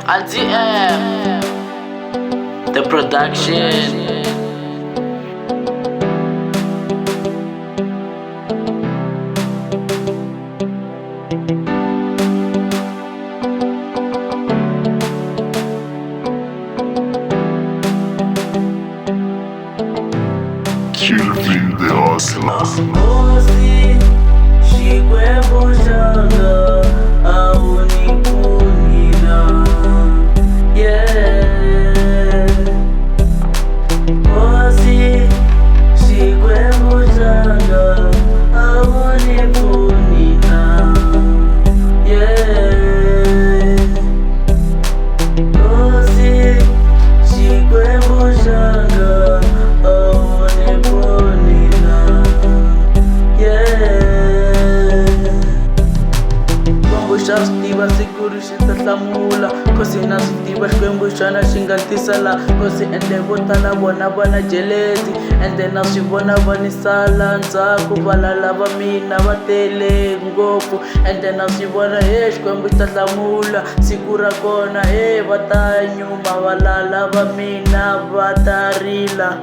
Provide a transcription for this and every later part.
Andzi, the production. Kelvin the hustler. Hosi, Xikombelo, awunikunina. Yeah. Hosi, Xikombelo, awunikunina. Yeah. Hosi, Xikombelo. Xa swi tiva siku ri xi ta hlamula Hosi na swi tiva Xikwembu xana xi nga tisa la Hosi ende vo tala vona va na jelezi ende na swi vona va ni sala ndzhaku valala va mina va tele ngopfu ende na swi vona Xikwembu xi ta hlamula siku ra kona va ta nyuma valala va mina va ta rila.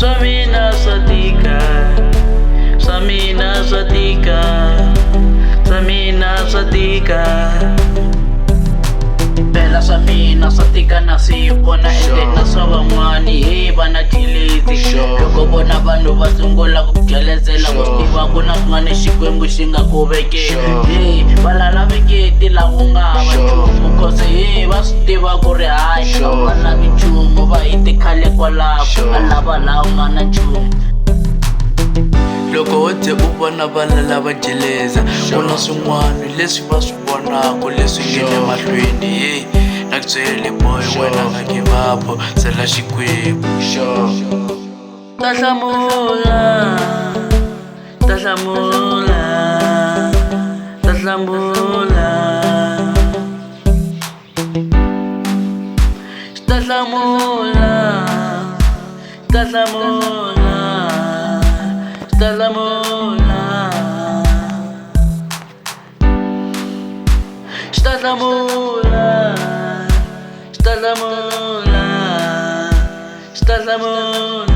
Swa mina swa tika, swa mina swa tika, swa mina swa tika. Phela swa mina swa tika na swi vona ende na swa van'wani va na jelezi loko vona vanhu va sungula ku gelezela ku tiva ku na swin'wana Xikwembu xi nga ku vekeli va lala veketi la ku nga hava nchumu cause va swi tiva ku ri hayi a va lavi nchumu va hiti khale kwalaku a lava laha u nga na nchumu. Loko wo ze u vona valala va jeleza ku na swin'wana leswi va swi vonaku leswi nge le mahlweni na ku byele boy wena nga give up sela Xikwembu ta hlamula, ta hlamula, ta hlamula, ta hlamula, ta hlamula, ta hlamula, ta hlamula, ta hlamula, ta hlamula.